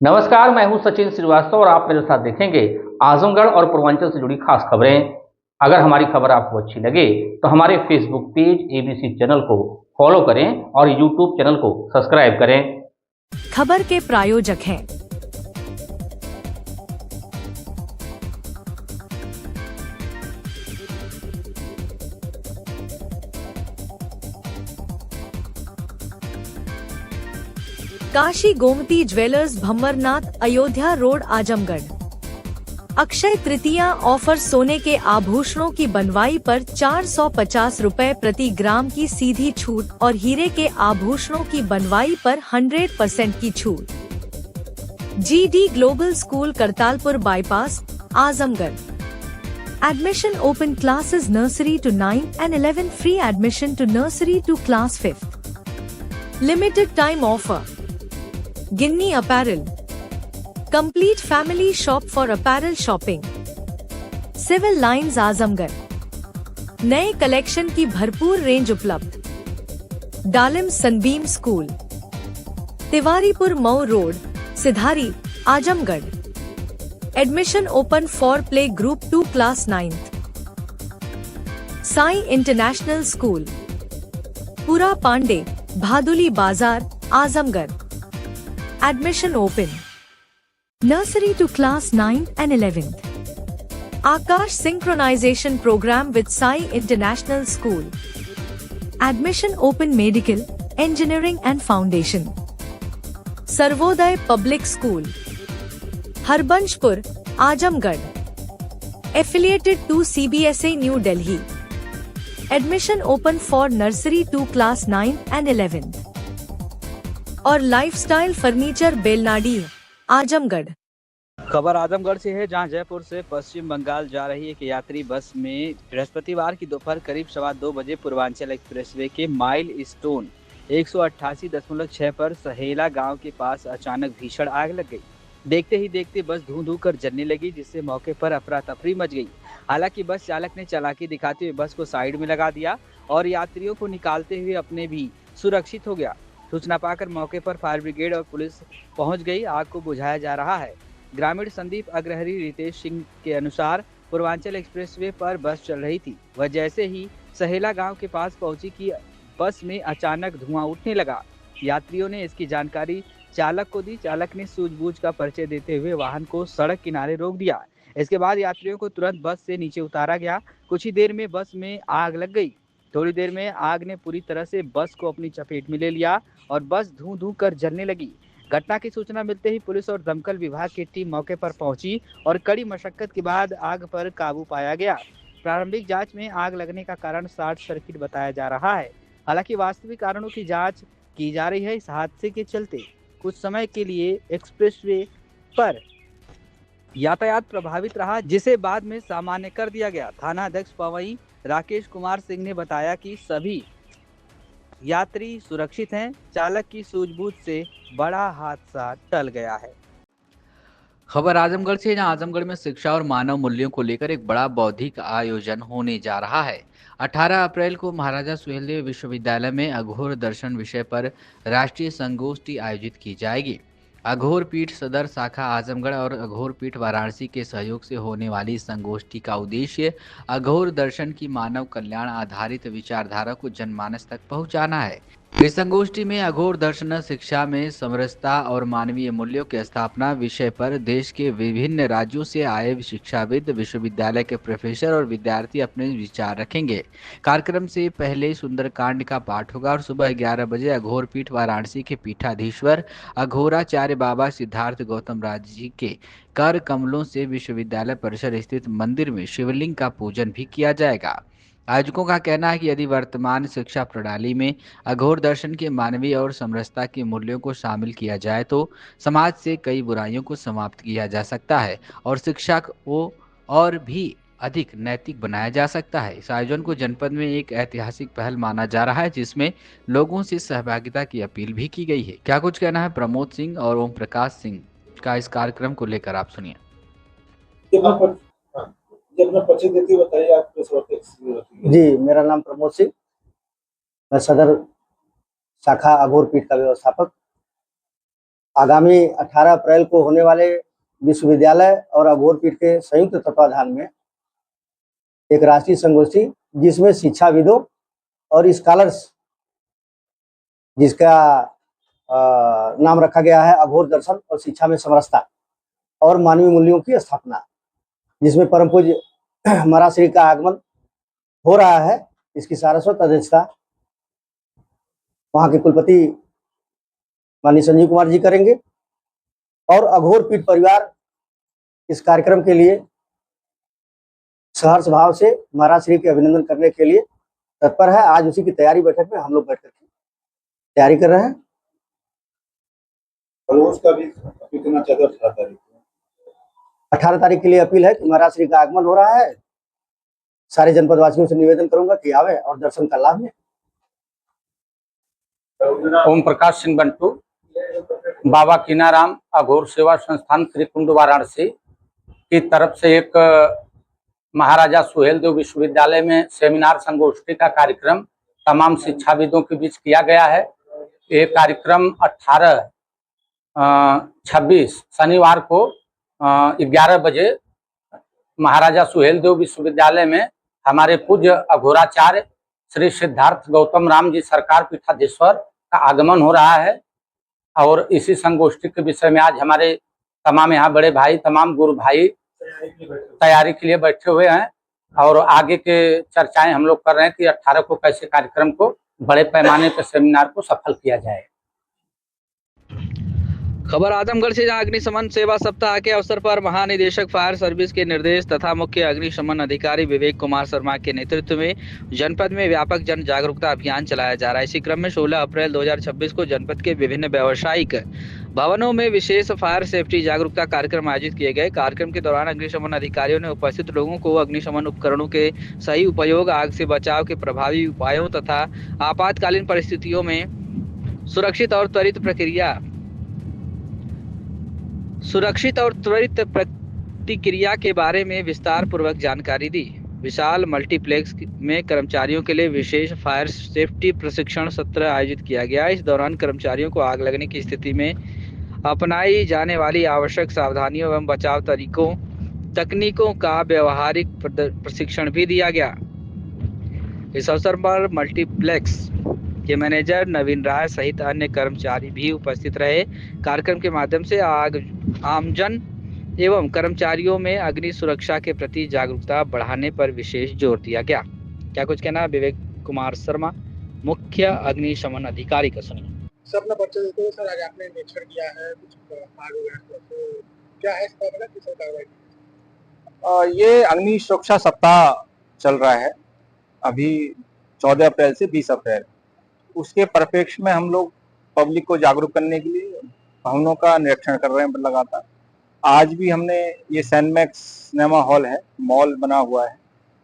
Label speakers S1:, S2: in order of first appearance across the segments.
S1: नमस्कार, मैं हूं सचिन श्रीवास्तव और आप मेरे साथ देखेंगे आजमगढ़ और पूर्वांचल से जुड़ी खास खबरें। अगर हमारी खबर आपको अच्छी लगे तो हमारे फेसबुक पेज एबीसी चैनल को फॉलो करें और यूट्यूब चैनल को सब्सक्राइब करें।
S2: खबर के प्रायोजक हैं Kashi Gomti jewellers, Bhanwarnath, Ayodhya road, Azamgarh. Akshaya Tritiya offer, सोने के आभूषणों की बनवाई पर 450 रुपए प्रति ग्राम की सीधी छूट और हीरे के आभूषणों की बनवाई पर 100% की छूट। GD global school, Kartalpur bypass, Azamgarh. Admission open classes nursery to 9th and 11th, free admission to nursery to class 5th. Limited time offer. Ginni Apparel. Complete family shop for apparel shopping. Civil Lines, Azamgarh. नए collection की भरपूर range उपलब्ध। Dalim sunbeam school, Tiwaripur Mau road, Sidhari, Azamgarh. Admission open for play group 2 class 9th। Sai international school, Pura Pande, Bhaduli Bazar, Azamgarh. Admission open. Nursery to class 9th and 11th. Akash synchronization program with Sai international school. Admission open medical, engineering and foundation. Sarvodaya public school, Harbanshpur, Azamgarh. Affiliated to CBSE new Delhi. Admission open for nursery to class 9th and 11th. और lifestyle furniture, Belnadi, Azamgarh.
S3: खबर आजमगढ़ से है, जहां जयपुर से पश्चिम बंगाल जा रही एक यात्री बस में बृहस्पतिवार की दोपहर करीब 2:15 बजे पूर्वांचल एक्सप्रेसवे के माइल स्टोन 188.6 पर सहेला गांव के पास अचानक भीषण आग लग गई। देखते ही देखते बस धुआं धू कर जलने लगी, जिससे मौके पर अफरा तफरी मच गई। हालांकि बस चालक ने चालाकी दिखाते हुए बस को साइड में लगा दिया और यात्रियों को निकालते हुए अपने भी सुरक्षित हो गया। सूचना पाकर मौके पर फायर ब्रिगेड और पुलिस पहुंच गई। आग को बुझाया जा रहा है। ग्रामीण संदीप अग्रहरी रितेश सिंह के अनुसार पूर्वांचल एक्सप्रेसवे पर बस चल रही थी। वह जैसे ही सहेला गांव के पास पहुंची कि बस में अचानक धुआं उठने लगा। यात्रियों ने इसकी जानकारी चालक को दी। चालक ने सूझबूझ का परिचय देते हुए वाहन को सड़क किनारे रोक दिया। इसके बाद यात्रियों को तुरंत बस से नीचे उतारा गया। कुछ ही देर में बस में आग लग गई। थोड़ी देर में आग ने पूरी तरह से बस को अपनी चपेट में ले लिया और बस धुआं धू कर जलने लगी। घटना की सूचना मिलते ही पुलिस और दमकल विभाग की टीम मौके पर पहुंची और कड़ी मशक्कत के बाद आग पर काबू पाया गया। प्रारंभिक जांच में आग लगने का कारण शॉर्ट सर्किट बताया जा रहा है। हालांकि वास्तविक कारणों की जांच की जा रही है। इस हादसे के चलते कुछ समय के लिए एक्सप्रेसवे पर यातायात प्रभावित रहा, जिसे बाद में सामान्य कर दिया गया। थाना अध्यक्ष पवई राकेश कुमार सिंह ने बताया कि सभी यात्री सुरक्षित हैं। चालक की सूझबूझ से बड़ा हादसा टल गया है। खबर आजमगढ़ से, जहां आजमगढ़ में शिक्षा और मानव मूल्यों को लेकर एक बड़ा बौद्धिक आयोजन होने जा रहा है। 18 अप्रैल को महाराजा सुहेलदेव विश्वविद्यालय में अघोर दर्शन विषय पर राष्ट्रीय संगोष्ठी आयोजित की जाएगी। अघोर पीठ सदर शाखा आजमगढ़ और अघोर पीठ वाराणसी के सहयोग से होने वाली इस संगोष्ठी का उद्देश्य अघोर दर्शन की मानव कल्याण आधारित विचारधारा को जनमानस तक पहुंचाना है। इस संगोष्ठी में अघोर दर्शन शिक्षा में समरसता और मानवीय मूल्यों की स्थापना विषय पर देश के विभिन्न राज्यों से आए शिक्षाविद, विश्वविद्यालय के प्रोफेसर और विद्यार्थी अपने विचार रखेंगे। कार्यक्रम से पहले सुंदरकांड का पाठ होगा और सुबह 11 बजे अघोर पीठ वाराणसी के पीठाधीश्वर अघोराचार्य बाबा सिद्धार्थ गौतम राज जी के कर कमलों से विश्वविद्यालय परिसर स्थित मंदिर में शिवलिंग का पूजन भी किया जाएगा। आयोजकों का कहना है कि यदि वर्तमान शिक्षा प्रणाली में अघोर दर्शन के मानवीय और समरसता के मूल्यों को शामिल किया जाए तो समाज से कई बुराइयों को समाप्त किया जा सकता है और शिक्षा को और भी अधिक नैतिक बनाया जा सकता है। इस आयोजन को जनपद में एक ऐतिहासिक पहल माना जा रहा है, जिसमें लोगों से सहभागिता की अपील भी की गई है। क्या कुछ कहना है प्रमोद सिंह और ओम प्रकाश सिंह का इस कार्यक्रम को लेकर, आप सुनिए।
S4: अपना परिचय देते बताइए, आप किस वक्त।
S5: जी, मेरा नाम प्रमोद सिंह, मैं सदर शाखा अघोर पीठ का व्यवस्थापक। आगामी 18 अप्रैल को होने वाले विश्वविद्यालय और अघोर पीठ के संयुक्त तत्वाधान में एक राष्ट्रीय संगोष्ठी, जिसमें शिक्षाविदों और स्कॉलर्स, जिसका नाम रखा गया है अघोर दर्शन और शिक्षा में समरसता और मानवीय मूल्यों की स्थापना, जिसमें परम पूज्य महाराज श्री का आगमन हो रहा है। इसकी सारस्वत अध्यक्षता वहाँ के कुलपति माननीय संजीव कुमार जी करेंगे और अघोर पीठ परिवार इस कार्यक्रम के लिए सहर्ष भाव से महाराज श्री के अभिनंदन करने के लिए तत्पर है। आज उसी की तैयारी बैठक में हम लोग बैठ करके तैयारी कर रहे हैं।
S4: फलवोस का भी कितना चाहते 18 तारीख को?
S5: 18 तारीख के लिए अपील है कि महाराज श्री का आगमन हो रहा है। सारे जनपद वासियों से निवेदन करूंगा कि आवे और दर्शन का लाभ लें।
S6: ओम प्रकाश सिंह बंटू, बाबा कीनाराम अघोर सेवा संस्थान त्रिकुंड वाराणसी की तरफ से एक महाराजा सुहेलदेव विश्वविद्यालय में सेमिनार संगोष्ठी का कार्यक्रम तमाम शिक्षाविदों के बीच किया गया है। ये कार्यक्रम 26 शनिवार को 11 बजे महाराजा सुहेलदेव विश्वविद्यालय में हमारे पूज्य अघोराचार्य श्री सिद्धार्थ गौतम राम जी सरकार पीठाधीश्वर का आगमन हो रहा है। और इसी संगोष्ठी के विषय में आज हमारे तमाम यहाँ बड़े भाई, तमाम गुरु भाई तैयारी के लिए बैठे हुए हैं और आगे के चर्चाएं हम लोग कर रहे हैं कि 18 को कैसे कार्यक्रम को बड़े पैमाने पर सेमिनार को सफल किया जाए।
S3: खबर आजमगढ़ से, जहां अग्निशमन सेवा सप्ताह के अवसर पर महानिदेशक फायर सर्विस के निर्देश तथा मुख्य अग्निशमन अधिकारी विवेक कुमार शर्मा के नेतृत्व में जनपद में व्यापक जन जागरूकता अभियान चलाया जा रहा है। इसी क्रम में 16 अप्रैल 2026 को जनपद के विभिन्न व्यावसायिक भवनों में विशेष फायर सेफ्टी जागरूकता कार्यक्रम आयोजित किए गए। कार्यक्रम के दौरान अग्निशमन अधिकारियों ने उपस्थित लोगों को अग्निशमन उपकरणों के सही उपयोग, आग से बचाव के प्रभावी उपायों तथा आपातकालीन परिस्थितियों में सुरक्षित और त्वरित प्रतिक्रिया के बारे में विस्तार पूर्वक जानकारी दी। विशाल मल्टीप्लेक्स में कर्मचारियों के लिए विशेष फायर सेफ्टी प्रशिक्षण सत्र आयोजित किया गया। इस दौरान कर्मचारियों को आग लगने की स्थिति में अपनाई जाने वाली आवश्यक सावधानियों एवं बचाव तकनीकों का व्यवहारिक प्रशिक्षण भी दिया गया। इस अवसर पर मल्टीप्लेक्स के मैनेजर नवीन राय सहित अन्य कर्मचारी भी उपस्थित रहे। कार्यक्रम के माध्यम से आमजन एवं कर्मचारियों में अग्नि सुरक्षा के प्रति जागरूकता बढ़ाने पर विशेष जोर दिया गया। क्या कुछ कहना विवेक कुमार शर्मा, मुख्य अग्निशमन अधिकारी का सुनिए।
S7: सर, अपना परिचय देते हुए सर, आज आपने निरीक्षण किया है कुछ आग वगैरह, तो क्या है इसका मतलब किस कार्रवाई?
S8: ये अग्नि सुरक्षा सप्ताह चल रहा है अभी 14 अप्रैल से 20 अप्रैल। उसके परिप्रेक्ष्य में हम लोग पब्लिक को जागरूक करने के लिए भवनों का निरीक्षण कर रहे हैं लगातार। आज भी हमने ये सैनमैक्स सिनेमा हॉल है, मॉल बना हुआ है,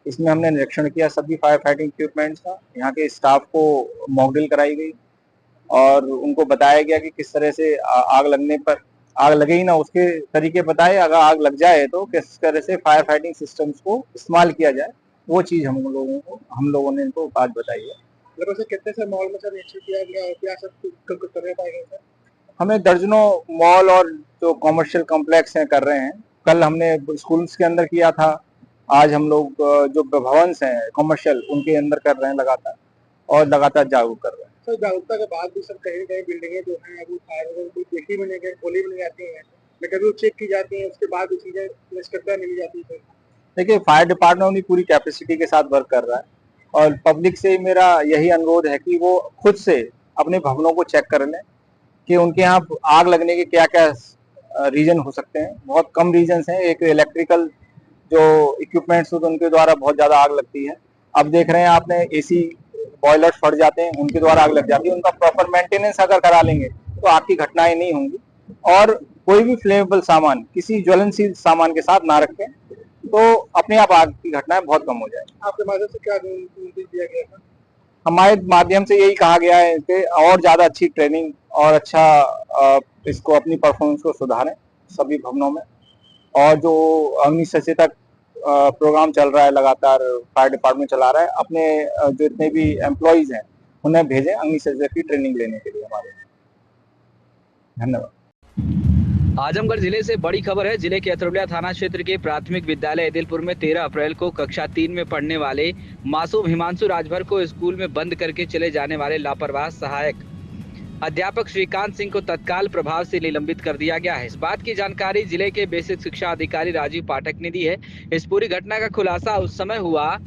S8: इसमें हमने निरीक्षण किया सभी फायर फाइटिंग इक्विपमेंट्स का। यहाँ के स्टाफ को मॉक ड्रिल कराई गई और उनको बताया गया कि किस तरह से आग लगने पर, आग लगे ही ना उसके तरीके बताए, अगर आग लग जाए तो किस तरह से फायर फाइटिंग सिस्टम्स को इस्तेमाल किया जाए, वो चीज़ हम लोगों ने इनको बात बताई है।
S7: लगभग कितने से मॉल में सर निरीक्षण किया गया और क्या सब करने पाएंगे सर?
S8: हमें दर्जनों मॉल और जो कॉमर्शियल कॉम्प्लेक्स हैं कर रहे हैं। कल हमने स्कूल्स के अंदर किया था, आज हम लोग जो भवन्स हैं कॉमर्शियल उनके अंदर कर रहे हैं लगातार और लगातार जागरूक कर रहे हैं।
S7: सर, जागरूकता के बाद भी सर कहीं कहीं बिल्डिंगें जो हैं वो फायर देखी भी नहीं गई, खोली भी नहीं जाती हैं, कभी वो चेक की जाती हैं, उसके बाद भी चीज़ें निष्कर्षता मिल जाती है।
S8: देखिए, फायर डिपार्टमेंट अपनी पूरी कैपेसिटी के साथ वर्क कर रहा है और पब्लिक से मेरा यही अनुरोध है कि वो खुद से अपने भवनों को चेक कर लें कि उनके यहाँ आग लगने के क्या क्या रीजन हो सकते हैं। बहुत कम रीजन्स हैं। एक इलेक्ट्रिकल जो इक्विपमेंट्स होते हैं उनके द्वारा बहुत ज़्यादा आग लगती है। अब देख रहे हैं आपने एसी बॉयलर्स फट जाते हैं, उनके द्वारा आग लग जाती है। उनका प्रॉपर मेंटेनेंस अगर करा लेंगे तो आग की घटनाएं नहीं होंगी। और कोई भी फ्लेमेबल सामान किसी ज्वलनशील सामान के साथ ना रखें तो अपने आप आग की घटनाएं बहुत कम हो जाएगी।
S7: आपके माध्यम से क्या निर्देश दिया गया है?
S8: हमारे माध्यम से यही कहा गया है कि और ज़्यादा अच्छी ट्रेनिंग और अच्छा इसको अपनी परफॉर्मेंस को सुधारें सभी भवनों में। और जो अग्नि सचेतक प्रोग्राम चल रहा है लगातार फायर डिपार्टमेंट चला रहा है, अपने जो इतने भी एम्प्लॉयज़ हैं उन्हें भेजें अग्नि सचेतक की ट्रेनिंग लेने के लिए हमारे। धन्यवाद।
S3: आजमगढ़ जिले से बड़ी खबर है। जिले के अतरौलिया थाना क्षेत्र के प्राथमिक विद्यालय एदिलपुर में 13 अप्रैल को कक्षा 3 में पढ़ने वाले मासूम हिमांशु राजभर को स्कूल में बंद करके चले जाने वाले लापरवाह सहायक अध्यापक श्रीकांत सिंह को तत्काल प्रभाव से निलंबित कर दिया गया है। इस बात की जानकारी जिले के बेसिक शिक्षा अधिकारी राजीव पाठक ने दी है। इस पूरी घटना का खुलासा उस समय हुआ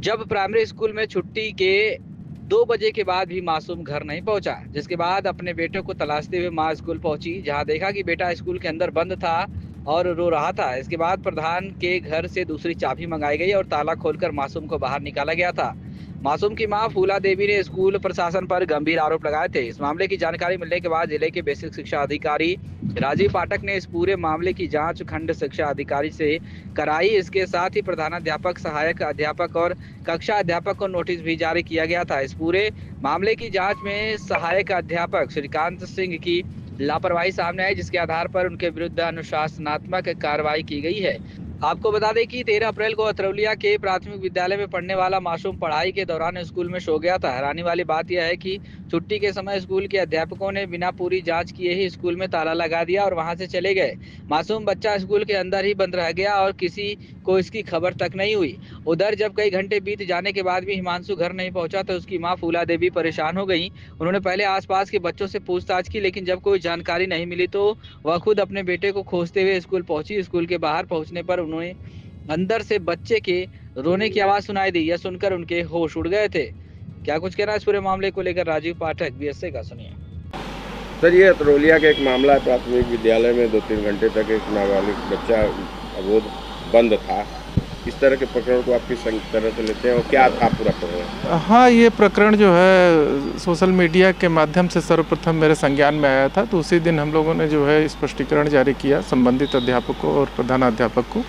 S3: जब प्राइमरी स्कूल में छुट्टी के 2 बजे के बाद भी मासूम घर नहीं पहुंचा, जिसके बाद अपने बेटे को तलाशते हुए मां स्कूल पहुंची, जहां देखा कि बेटा स्कूल के अंदर बंद था और रो रहा था। इसके बाद प्रधान के घर से दूसरी चाबी मंगाई गई और ताला खोलकर मासूम को बाहर निकाला गया था। मासूम की मां फूला देवी ने स्कूल प्रशासन पर गंभीर आरोप लगाए थे। इस मामले की जानकारी मिलने के बाद जिले के बेसिक शिक्षा अधिकारी राजीव पाठक ने इस पूरे मामले की जांच खंड शिक्षा अधिकारी से कराई। इसके साथ ही प्रधानाध्यापक, सहायक अध्यापक और कक्षा अध्यापक को नोटिस भी जारी किया गया था। इस पूरे मामले की जांच में सहायक अध्यापक श्रीकांत सिंह की लापरवाही सामने आई, जिसके आधार पर उनके विरुद्ध अनुशासनात्मक कार्रवाई की गई है। आपको बता दें कि 13 अप्रैल को अतरौलिया के प्राथमिक विद्यालय में पढ़ने वाला मासूम पढ़ाई के दौरान स्कूल में सो गया था। हैरानी वाली बात यह है कि छुट्टी के समय स्कूल के अध्यापकों ने बिना पूरी जांच किए ही स्कूल में ताला लगा दिया और वहां से चले गए। मासूम बच्चा स्कूल के अंदर ही बंद रह गया और किसी को इसकी खबर तक नहीं हुई। उधर जब कई घंटे बीत जाने के बाद भी हिमांशु घर नहीं पहुंचा तो उसकी मां फूला देवी परेशान हो गई। उन्होंने पहले आसपास के बच्चों से पूछताछ की, लेकिन जब कोई जानकारी नहीं मिली तो वह खुद अपने बेटे को खोजते हुए स्कूल पहुंची। स्कूल के बाहर पहुंचने पर उन्होंने अंदर से बच्चे के रोने की आवाज सुनाई दी। यह सुनकर उनके होश उड़ गए थे। क्या कुछ कहना इस पूरे मामले को लेकर राजीव पाठक बीएसए का, सुनिए।
S9: सर, ये अतरौलिया का एक मामला है। प्राथमिक विद्यालय में 2-3 घंटे तक एक नाबालिग बच्चा अवोध बंद था। इस तरह के प्रकरण को आप किस तरह से लेते हैं और क्या था पूरा प्रकरण?
S10: हाँ, ये प्रकरण जो है सोशल मीडिया के माध्यम से सर्वप्रथम मेरे संज्ञान में आया था, तो उसी दिन हम लोगों ने जो है स्पष्टीकरण जारी किया संबंधित अध्यापकों और प्रधानाध्यापक को।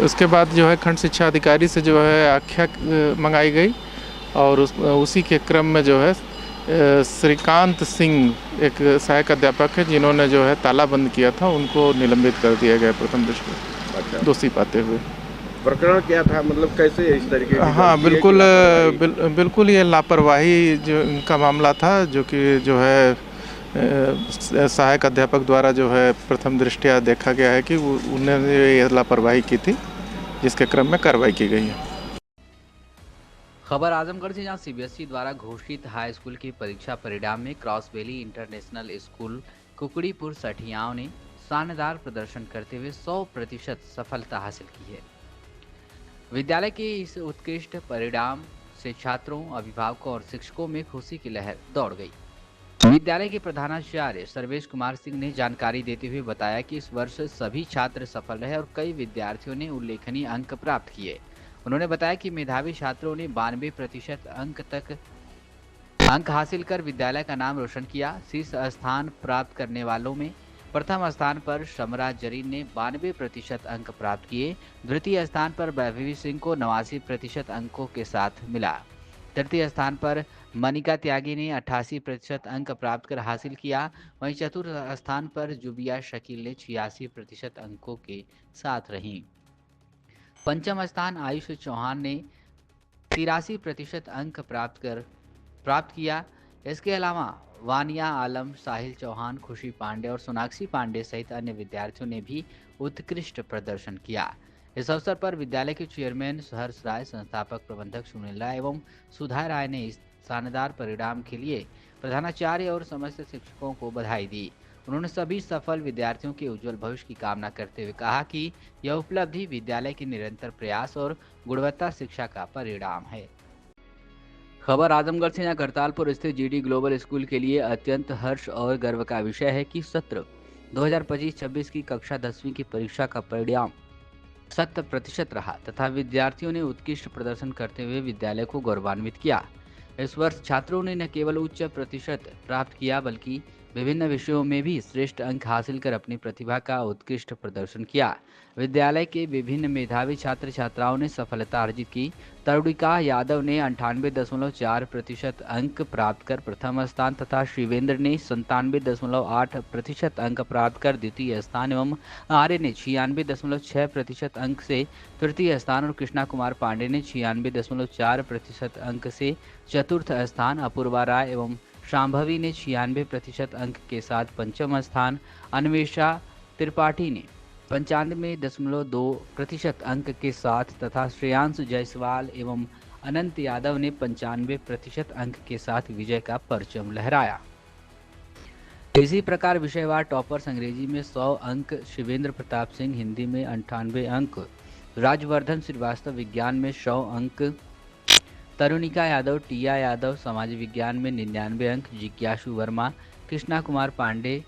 S10: उसके बाद जो है खंड शिक्षा अधिकारी से जो है आख्या मंगाई गई और उसी के क्रम में जो है श्रीकांत सिंह एक सहायक अध्यापक है जिन्होंने जो है ताला बंद किया था, उनको निलंबित कर दिया गया प्रथम दृष्टि में।
S9: अच्छा,
S10: दोषी पाते हुए।
S9: प्रकरण क्या था, मतलब कैसे इस तरीके की?
S10: हाँ, बिल्कुल ये लापरवाही जो इनका मामला था, जो कि जो है सहायक अध्यापक द्वारा जो है प्रथम दृष्टया देखा गया है कि उन्होंने ये लापरवाही की थी, जिसके क्रम में कार्रवाई की गई है।
S11: खबर आजमगढ़ से, जहां सीबीएसई द्वारा घोषित हाई स्कूल की परीक्षा परिणाम में क्रॉस वैली इंटरनेशनल स्कूल कुकड़ीपुर सठियाओं ने शानदार प्रदर्शन करते हुए 100% सफलता हासिल की है। विद्यालय के इस उत्कृष्ट परिणाम से छात्रों, अभिभावकों और शिक्षकों में खुशी की लहर दौड़ गई। विद्यालय के प्रधानाचार्य सर्वेश कुमार सिंह ने जानकारी देते हुए बताया कि इस वर्ष सभी छात्र सफल रहे और कई विद्यार्थियों ने उल्लेखनीय अंक प्राप्त किए। उन्होंने बताया कि मेधावी छात्रों ने 92% अंक तक हासिल कर विद्यालय का नाम रोशन किया। शीर्ष स्थान प्राप्त करने वालों में प्रथम स्थान पर शमरा जरीन ने 92% अंक प्राप्त किए। द्वितीय स्थान पर वैभवी सिंह को 89% अंकों के साथ मिला। तृतीय स्थान पर मनिका त्यागी ने 88% अंक प्राप्त कर हासिल किया। वहीं चतुर्थ स्थान पर जुबिया शकील ने 86% अंकों के साथ रहीं। पंचम स्थान आयुष चौहान ने 83% अंक प्राप्त किया। इसके अलावा वानिया आलम, साहिल चौहान, खुशी पांडे और सोनाक्षी पांडे सहित अन्य विद्यार्थियों ने भी उत्कृष्ट प्रदर्शन किया। इस अवसर पर विद्यालय के चेयरमैन हर्ष राय, संस्थापक प्रबंधक सुनील राय एवं सुधा राय ने इस शानदार परिणाम के लिए प्रधानाचार्य और समस्त शिक्षकों को बधाई दी। उन्होंने सभी सफल विद्यार्थियों के उज्जवल भविष्य की कामना करते हुए कहा कि यह उपलब्धि विद्यालय के निरंतर प्रयास और गुणवत्ता शिक्षा का परिणाम है। खबर आजमगढ़ से, जहां करतालपुर स्थित जीडी ग्लोबल स्कूल के लिए अत्यंत हर्ष और गर्व का विषय है कि सत्र 2025-26 की कक्षा 10वीं की परीक्षा का परिणाम 100% रहा तथा विद्यार्थियों ने उत्कृष्ट प्रदर्शन करते हुए विद्यालय को गौरवान्वित किया। इस वर्ष छात्रों ने न केवल उच्च प्रतिशत प्राप्त किया बल्कि विभिन्न विषयों में भी श्रेष्ठ अंक हासिल कर अपनी प्रतिभा का उत्कृष्ट प्रदर्शन किया। विद्यालय के विभिन्न मेधावी छात्र छात्राओं ने सफलता अर्जित की। तरुणिका यादव ने 98.4% अंक प्राप्त कर प्रथम स्थान तथा शिवेंद्र ने 97.8% अंक प्राप्त कर द्वितीय स्थान एवं आर्य ने 96.6% अंक से तृतीय स्थान और कृष्णा कुमार पांडे ने 96.4% अंक से चतुर्थ स्थान, अपूर्वा राय एवं शांभवी ने 96% अंक के साथ पंचम स्थान, अन्वेषा त्रिपाठी ने 95.2% अंक के साथ तथा श्रेयांश जायसवाल एवं अनंत यादव ने 95% अंक के साथ विजय का परचम लहराया। इसी प्रकार विषयवार टॉपर्स अंग्रेजी में 100 अंक शिवेंद्र प्रताप सिंह, हिंदी में 98 अंक राजवर्धन श्रीवास्तव, विज्ञान में 100 अंक तरुणिका यादव, टीया यादव, समाज विज्ञान में 99 अंक जिज्ञासु वर्मा, कृष्णा कुमार पांडे,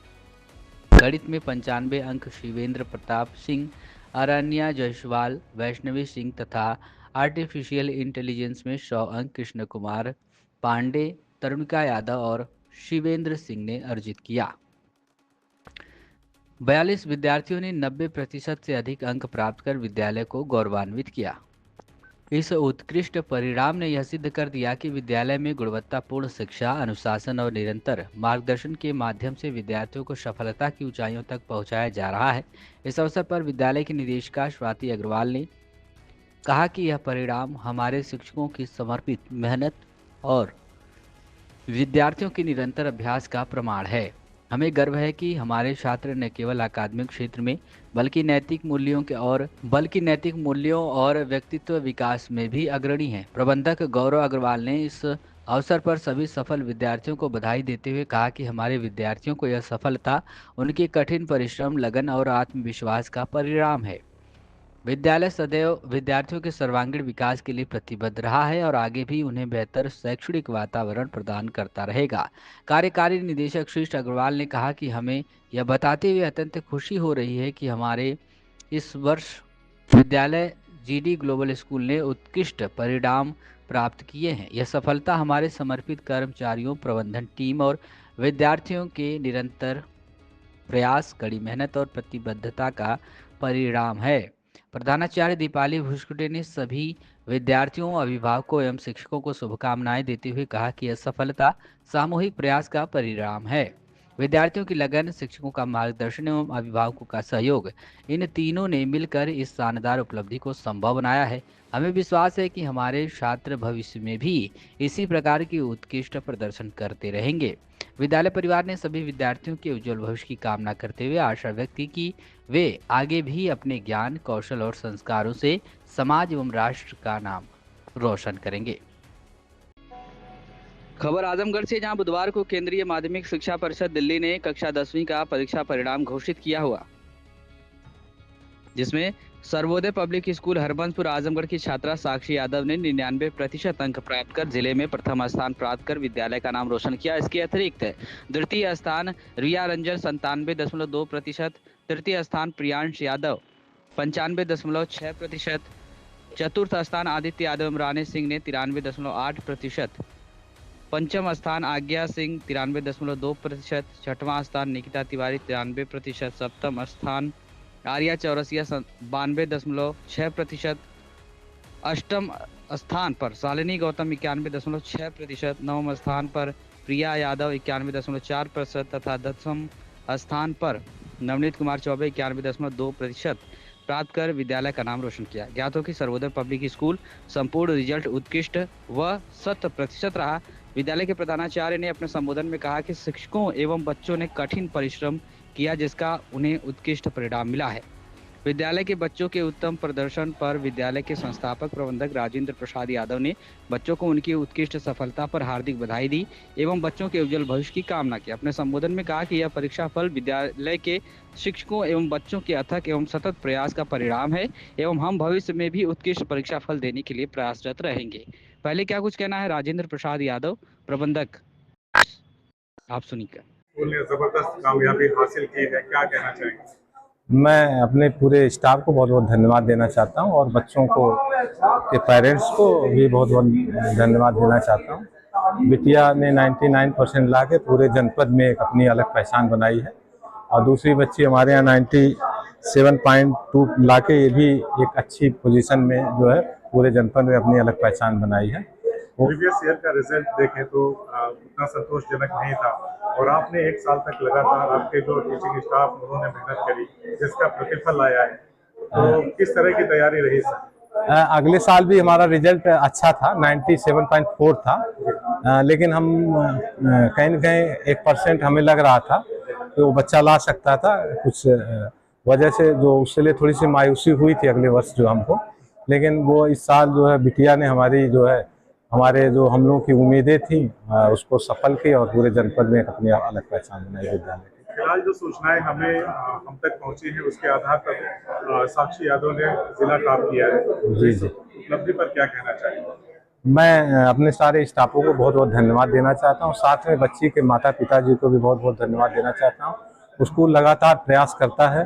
S11: गणित में 95 अंक शिवेंद्र प्रताप सिंह, अरण्या जायसवाल, वैष्णवी सिंह तथा आर्टिफिशियल इंटेलिजेंस में 100 अंक कृष्ण कुमार पांडे, तरुणिका यादव और शिवेंद्र सिंह ने अर्जित किया। 42 विद्यार्थियों ने 90% से अधिक अंक प्राप्त कर विद्यालय को गौरवान्वित किया। इस उत्कृष्ट परिणाम ने यह सिद्ध कर दिया कि विद्यालय में गुणवत्तापूर्ण शिक्षा, अनुशासन और निरंतर मार्गदर्शन के माध्यम से विद्यार्थियों को सफलता की ऊंचाइयों तक पहुंचाया जा रहा है। इस अवसर पर विद्यालय की निदेशिका स्वाति अग्रवाल ने कहा कि यह परिणाम हमारे शिक्षकों की समर्पित मेहनत और विद्यार्थियों के निरंतर अभ्यास का प्रमाण है। हमें गर्व है कि हमारे छात्र न केवल अकादमिक क्षेत्र में बल्कि नैतिक मूल्यों और व्यक्तित्व विकास में भी अग्रणी हैं। प्रबंधक गौरव अग्रवाल ने इस अवसर पर सभी सफल विद्यार्थियों को बधाई देते हुए कहा कि हमारे विद्यार्थियों को यह सफलता उनके कठिन परिश्रम, लगन और आत्मविश्वास का परिणाम है। विद्यालय सदैव विद्यार्थियों के सर्वांगीण विकास के लिए प्रतिबद्ध रहा है और आगे भी उन्हें बेहतर शैक्षणिक वातावरण प्रदान करता रहेगा। कार्यकारी निदेशक श्री अग्रवाल ने कहा कि हमें यह बताते हुए अत्यंत खुशी हो रही है कि हमारे इस वर्ष विद्यालय जीडी ग्लोबल स्कूल ने उत्कृष्ट परिणाम प्राप्त किए हैं। यह सफलता हमारे समर्पित कर्मचारियों, प्रबंधन टीम और विद्यार्थियों के निरंतर प्रयास, कड़ी मेहनत और प्रतिबद्धता का परिणाम है। प्रधानाचार्य दीपाली भुस्कुटे ने सभी विद्यार्थियों, अभिभावकों एवं शिक्षकों को शुभकामनाएं देते हुए कहा कि यह सफलता सामूहिक प्रयास का परिणाम है। विद्यार्थियों की लगन, शिक्षकों का मार्गदर्शन एवं अभिभावकों का सहयोग, इन तीनों ने मिलकर इस शानदार उपलब्धि को संभव बनाया है। हमें विश्वास है कि हमारे छात्र भविष्य में भी इसी प्रकार की उत्कृष्ट प्रदर्शन करते रहेंगे। विद्यालय परिवार ने सभी विद्यार्थियों के उज्जवल भविष्य की कामना करते हुए आशा व्यक्त की कि वे आगे भी अपने ज्ञान, कौशल और संस्कारों से समाज एवं राष्ट्र का नाम रोशन करेंगे।
S3: खबर आजमगढ़ से, जहां बुधवार को केंद्रीय माध्यमिक शिक्षा परिषद दिल्ली ने कक्षा 10वीं का परीक्षा परिणाम घोषित किया हुआ, जिसमें सर्वोदय पब्लिक स्कूल हरबंसपुर आजमगढ़ की छात्रा साक्षी यादव ने 99% अंक प्राप्त कर जिले में प्रथम स्थान प्राप्त कर विद्यालय का नाम रोशन किया। इसके अतिरिक्त द्वितीय स्थान रिया रंजन 97.2%, तृतीय स्थान प्रियांश यादव 95.6%, चतुर्थ स्थान आदित्य यादव इमरान सिंह ने 93.8%, पंचम स्थान आज्ञा सिंह 93.2%, छठवां स्थान निकिता तिवारी 93%, सप्तम स्थान आर्या चौरसिया 92.6%, अष्टम स्थान पर शालिनी गौतम 91.6%, नवम स्थान पर प्रिया यादव 91.4% तथा 10वें स्थान पर नवनीत कुमार चौबे 91.2% प्राप्त कर विद्यालय का नाम रोशन किया। ज्ञात हो कि सर्वोदय पब्लिक स्कूल संपूर्ण रिजल्ट उत्कृष्ट व 100% रहा। विद्यालय के प्रधानाचार्य ने अपने संबोधन में कहा कि शिक्षकों एवं बच्चों ने कठिन परिश्रम किया, जिसका उन्हें उत्कृष्ट परिणाम मिला है। विद्यालय के बच्चों के उत्तम प्रदर्शन पर विद्यालय के संस्थापक प्रबंधक राजेंद्र प्रसाद यादव ने बच्चों को उनकी उत्कृष्ट सफलता पर हार्दिक बधाई दी एवं बच्चों के उज्जवल भविष्य की कामना की। अपने संबोधन में कहा कि यह परीक्षा फल विद्यालय के शिक्षकों एवं बच्चों के अथक एवं सतत प्रयास का परिणाम है एवं हम भविष्य में भी उत्कृष्ट परीक्षा फल देने के लिए प्रयासरत रहेंगे। पहले क्या कुछ कहना है राजेंद्र प्रसाद यादव, प्रबंधक, आप सुनिए।
S7: जबरदस्त कामयाबी हासिल की है, क्या कहना चाहेंगे?
S8: मैं अपने पूरे स्टाफ को बहुत बहुत धन्यवाद देना चाहता हूं और बच्चों को के पेरेंट्स को भी बहुत बहुत धन्यवाद देना चाहता हूं। बिटिया ने 99% ला के पूरे जनपद में एक अपनी अलग पहचान बनाई है और दूसरी बच्ची हमारे यहाँ 97.2 ला के ये भी एक अच्छी पोजीशन में जो है पूरे जनपद में अपनी अलग पहचान बनाई है।
S7: प्रीवियस ईयर का रिजल्ट देखें तो उतना संतोषजनक नहीं था और आपने एक साल तक लगातार आपके जो टीचिंग स्टाफ उन्होंने मेहनत करी, जिसका प्रतिफल आया है, तो किस तरह की तैयारी रही सर?
S8: अगले साल भी हमारा रिजल्ट अच्छा था, 97.4 था लेकिन हम कहीं न कहीं 1% हमें लग रहा था कि वो बच्चा ला सकता था, कुछ वजह से जो उसके लिए थोड़ी सी मायूसी हुई थी अगले वर्ष जो हमको, लेकिन वो इस साल जो है बिटिया ने हमारी जो है हमारे जो हम लोगों की उम्मीदें थी उसको सफल की और पूरे जनपद में एक अपनी अलग पहचान बनाई विद्यालय की।
S7: फिलहाल जो सूचनाएं हमें हम तक पहुंची हैं उसके आधार पर साक्षी यादव ने जिला टॉप किया है।
S8: जी जी,
S7: उपलब्धि पर क्या कहना चाहिए?
S8: मैं अपने सारे स्टाफों को बहुत बहुत धन्यवाद देना चाहता हूँ, साथ में बच्ची के माता पिता जी को भी बहुत बहुत धन्यवाद देना चाहता हूँ। स्कूल लगातार प्रयास करता है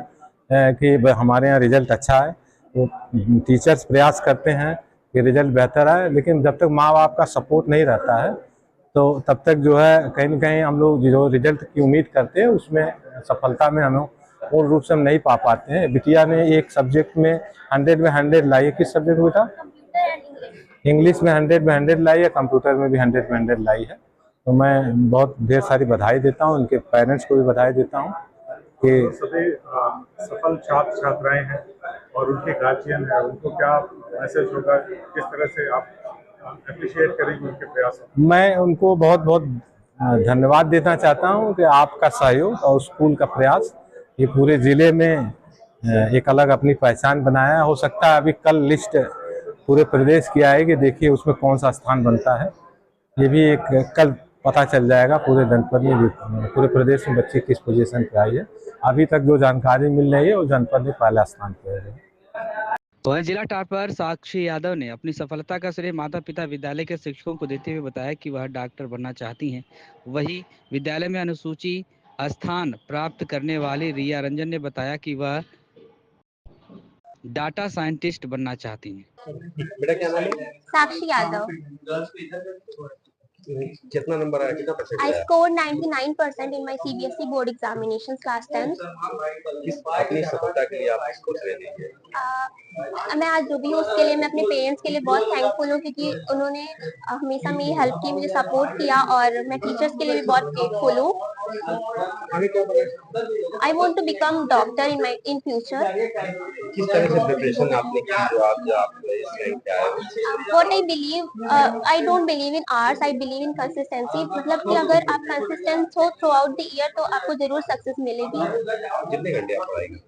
S8: कि हमारे यहाँ रिजल्ट अच्छा है, वो टीचर्स प्रयास करते हैं कि रिजल्ट बेहतर आए, लेकिन जब तक माँ बाप का सपोर्ट नहीं रहता है तो तब तक जो है कहीं न कहीं हम लोग जो रिजल्ट की उम्मीद करते हैं उसमें सफलता में हमें पूर्ण रूप से हम नहीं पा पाते हैं। बिटिया ने एक सब्जेक्ट में 100 में 100 लाई है। किस सब्जेक्ट में बेटा? इंग्लिश में 100 में 100 लाई है, कंप्यूटर में भी 100 में 100 लाई है। तो मैं बहुत ढेर सारी बधाई देता हूँ, उनके पेरेंट्स को भी बधाई देता हूँ कि
S7: सभी सफल छात्र छात्राएं हैं और उनके गार्जियन है, उनको क्या मैसेज होगा, किस तरह से आप अप्रिशिएट करेंगे उनके प्रयास?
S8: मैं उनको बहुत बहुत धन्यवाद देना चाहता हूँ कि आपका सहयोग और स्कूल का प्रयास ये पूरे ज़िले में एक अलग अपनी पहचान बनाया। हो सकता है अभी कल लिस्ट पूरे प्रदेश की आएगी, देखिए उसमें कौन सा स्थान बनता है, ये भी एक कल पता चल जाएगा पूरे जनपद में भी, पूरे प्रदेश में बच्चे किस पोजीशन पे आई है। अभी तक जो जानकारी मिल रही है वो जनपद में पहला स्थान पे है।
S3: वह जिला टॉपर साक्षी यादव ने अपनी सफलता का श्रेय माता पिता विद्यालय के शिक्षकों को देते हुए बताया कि वह डॉक्टर बनना चाहती हैं। वहीं विद्यालय में अनुसूची स्थान प्राप्त करने वाली रिया रंजन ने बताया कि वह डाटा साइंटिस्ट बनना चाहती हैं।
S12: बेटा क्या नाम है?
S13: साक्षी यादव।
S12: कितना नंबर आया, कितना परसेंट
S13: I
S12: आया?
S13: scored 99% in my CBSE board examinations class 10th।
S12: अपनी सफलता के लिए आप किसको श्रेय देंगे?
S13: मैं आज जो भी हूँ उसके लिए मैं अपने पेरेंट्स के लिए बहुत थैंकफुल हूँ, क्योंकि उन्होंने हमेशा मेरी हेल्प की, मुझे सपोर्ट किया, और मैं टीचर्स के लिए भी बहुत ग्रेटफुल हूँ। I want to become doctor in future।
S12: किस तरह से प्रिपरेशन आपने की जो आप इस रैंक पे आए?
S13: What I believe, I don't believe in hours, I believe in consistency। मतलब कि अगर आप कंसिस्टेंट हो थ्रू आउट द ईयर तो आपको जरूर सक्सेस मिलेगी।
S12: कितने घंटे आप पढ़ाई करते हैं?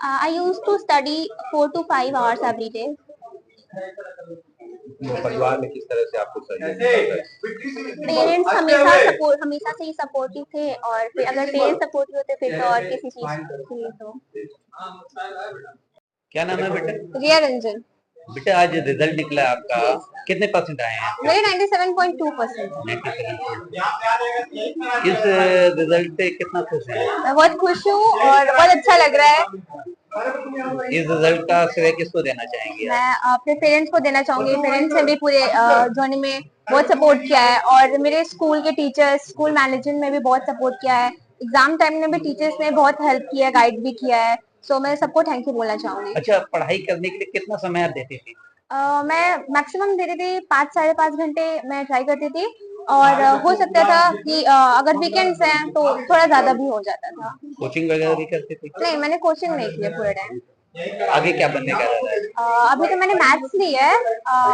S13: I used to study 4 to 5 hours every day।
S12: परिवार में किस तरह से आपको सहयोग मिलता है?
S13: पेरेंट्स हमेशा से ही सपोर्टिव थे, और फिर अगर पेरेंट्स सपोर्टिव होते फिर तो और किसी चीज के लिए तो।
S12: क्या नाम है बेटा?
S13: रिया रंजन।
S12: बेटा आज रिजल्ट निकला आपका, कितने परसेंट आए हैं?
S13: मेरे 97.2%।
S12: 97%। इस रिजल्ट पे कितना खुश हैं?
S13: मैं बहुत खुश हूँ और बहुत अच्छा लग रहा है।
S12: इस रिजल्ट का श्रेय किसको देना चाहेंगे?
S13: मैं अपने पेरेंट्स को देना चाहूंगी। पेरेंट्स ने भी पूरे जर्नी में बहुत सपोर्ट किया है, और मेरे स्कूल के टीचर्स, स्कूल मैनेजमेंट में भी बहुत सपोर्ट किया है। एग्जाम टाइम में भी टीचर्स ने बहुत हेल्प किया है, गाइड भी किया है। सो मैं सबको थैंक यू बोलना चाहूंगी।
S12: अच्छा, पढ़ाई करने के लिए कितना समय आप देती थी?
S13: मैं मैक्सिमम देती थी 5 साढ़े 5 घंटे मैं ट्राई करती थी, और हो सकता था कि अगर वीकेंड्स हैं तो थोड़ा ज्यादा भी हो जाता था।
S12: कोचिंग वगैरह भी करती थी?
S13: नहीं, मैंने कोचिंग नहीं किया पूरे टाइम।
S12: आगे क्या बनने का इरादा है?
S13: अभी तो मैंने मैथ्स लिया है,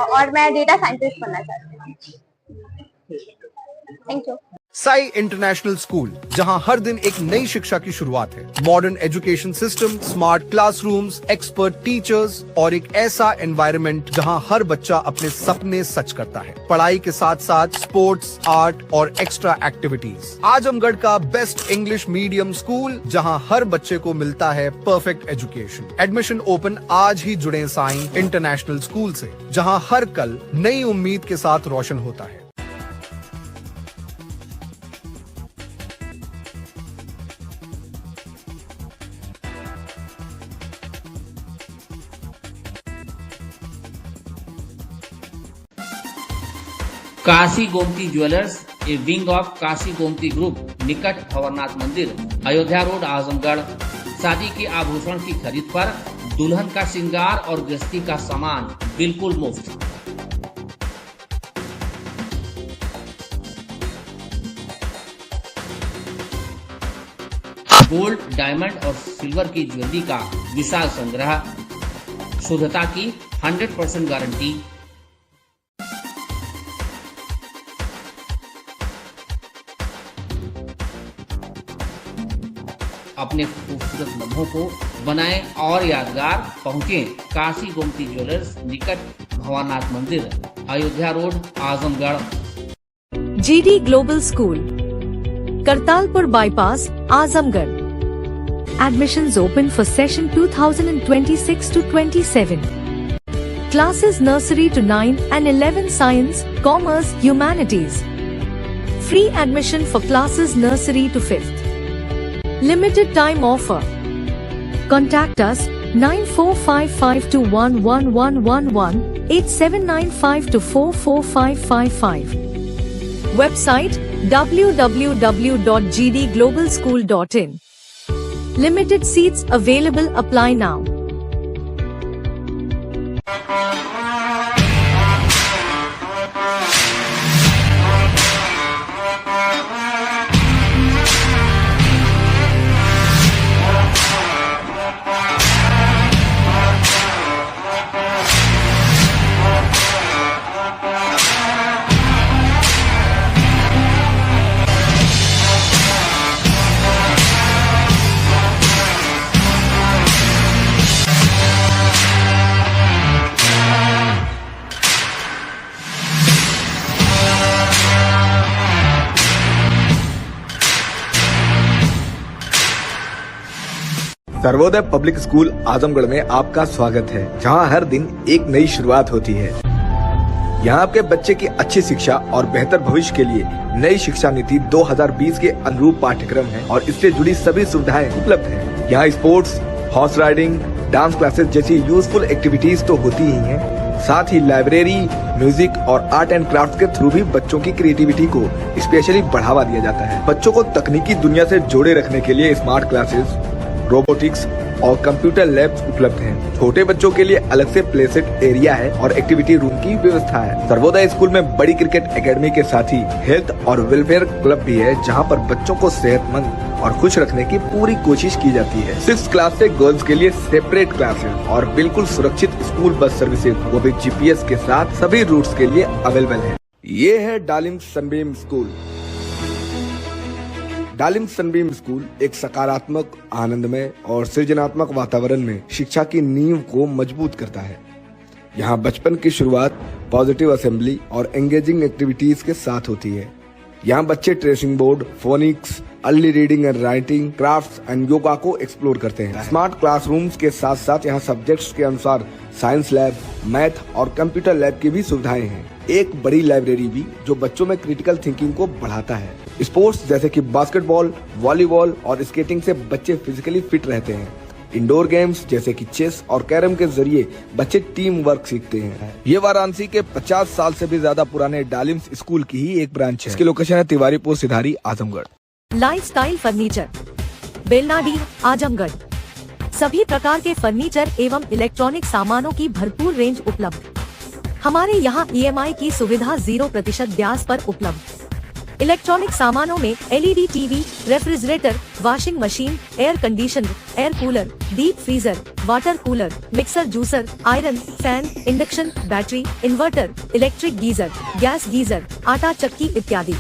S13: और मैं डेटा साइंटिस्ट बनना चाहती हूँ। Thank you.
S14: Sai international school, जहां हर दिन एक नई शिक्षा की शुरुआत है। Modern education system, smart classrooms, expert teachers और एक ऐसा एनवायरनमेंट जहां हर बच्चा अपने सपने सच करता है। पढ़ाई के साथ साथ स्पोर्ट्स, आर्ट और एक्स्ट्रा एक्टिविटीज। आजमगढ़ का बेस्ट इंग्लिश मीडियम स्कूल, जहां हर बच्चे को मिलता है परफेक्ट एजुकेशन। एडमिशन ओपन आज ही जुड़े साई इंटरनेशनल स्कूल से, जहां हर कल नई उम्मीद के साथ रोशन होता है।
S1: Kashi Gomti jewellers, A wing of Kashi Gomti group, निकट भंवरनाथ मंदिर, अयोध्या रोड, आजमगढ़। शादी के आभूषण की खरीद पर दुल्हन का श्रृंगार और गृहस्थी का सामान बिल्कुल मुफ्त। गोल्ड, डायमंड और सिल्वर की ज्वेलरी का विशाल संग्रह, शुद्धता की 100% गारंटी। अपने खूबसूरत लम्हों को बनाएं और यादगार पहुंचे काशी गोमती ज्वेलर्स, निकट भवानाथ मंदिर, Ayodhya road, Azamgarh.
S2: GD Global School, Kartalpur bypass, Azamgarh. Admissions open for session 2026 to 27. Classes nursery to 9 and 11 science, commerce, humanities. Free admission for classes nursery to 5th. Limited time offer. Contact us 9455211111 8795244555. Website www.gdglobalschool.in. Limited seats available. Apply now.
S14: Sarvodaya public school Azamgarh में आपका स्वागत है, जहां हर दिन एक नई शुरुआत होती है। यहां आपके बच्चे की अच्छी शिक्षा और बेहतर भविष्य के लिए नई शिक्षा नीति 2020 के अनुरूप पाठ्यक्रम है और इससे जुड़ी सभी सुविधाएं उपलब्ध हैं। यहाँ sports, horse riding, dance classes जैसी यूजफुल एक्टिविटीज तो होती ही हैं, साथ ही लाइब्रेरी, म्यूजिक और आर्ट एंड क्राफ्ट के थ्रू भी बच्चों की क्रिएटिविटी को स्पेशली बढ़ावा दिया जाता है। बच्चों को तकनीकी दुनिया से जोड़े रखने के लिए स्मार्ट क्लासेस, रोबोटिक्स और कंप्यूटर लैब्स उपलब्ध हैं। छोटे बच्चों के लिए अलग से प्ले सेट एरिया है और एक्टिविटी रूम की व्यवस्था है। सर्वोदय स्कूल में बड़ी क्रिकेट एकेडमी के साथ ही हेल्थ और वेलफेयर क्लब भी है, जहां पर बच्चों को सेहतमंद और खुश रखने की पूरी कोशिश की जाती है। 6th क्लास से गर्ल्स के लिए सेपरेट क्लासेस और बिल्कुल सुरक्षित स्कूल बस सर्विसेज, वो भी GPS के साथ सभी रूट्स के लिए अवेलेबल है। ये है डालिम सनबीम स्कूल। डालिम सनबीम स्कूल एक सकारात्मक, आनंदमय और सृजनात्मक वातावरण में शिक्षा की नींव को मजबूत करता है। यहाँ बचपन की शुरुआत पॉजिटिव असेंबली और एंगेजिंग एक्टिविटीज के साथ होती है। यहाँ बच्चे tracing board, phoenix, early reading and writing, crafts and yoga को एक्सप्लोर करते हैं। स्मार्ट क्लासरूम्स के साथ साथ यहाँ सब्जेक्ट्स के अनुसार साइंस लैब, मैथ और कंप्यूटर लैब की भी सुविधाएं हैं। एक बड़ी लाइब्रेरी भी जो बच्चों में क्रिटिकल थिंकिंग को बढ़ाता है। स्पोर्ट्स जैसे कि बास्केटबॉल, वॉलीबॉल और स्केटिंग से बच्चे फिजिकली फिट रहते हैं। इंडोर गेम्स जैसे कि चेस और कैरम के जरिए बच्चे टीम वर्क सीखते हैं। ये वाराणसी के 50 साल से भी ज्यादा पुराने डालिम स्कूल की ही एक ब्रांच है। इसकी लोकेशन है तिवारीपुर सिधारी, आजमगढ़।
S2: Lifestyle furniture, Belnadi, Azamgarh. सभी प्रकार के फर्नीचर एवं इलेक्ट्रॉनिक सामानों की भरपूर रेंज उपलब्ध। हमारे यहाँ EMI की सुविधा 0% ब्याज पर उपलब्ध। इलेक्ट्रॉनिक सामानों में LED TV, refrigerator, washing machine, air conditioner, air cooler, deep freezer, water cooler, mixer juicer, iron, fan, induction, battery, inverter, electric geyser, gas geyser, आटा चक्की इत्यादि।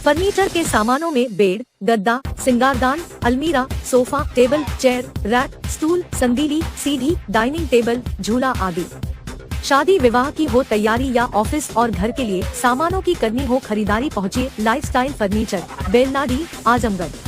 S2: फर्नीचर के सामानों में बेड, गद्दा, सिंगारदान, अलमीरा, sofa, table, chair, rack, stool, संदीली, सीढ़ी, डाइनिंग टेबल, झूला आदि। शादी विवाह की हो तैयारी या ऑफिस और घर के लिए सामानों की करनी हो खरीदारी, पहुँचिए लाइफस्टाइल फर्नीचर, बेलनाडी, आजमगढ़।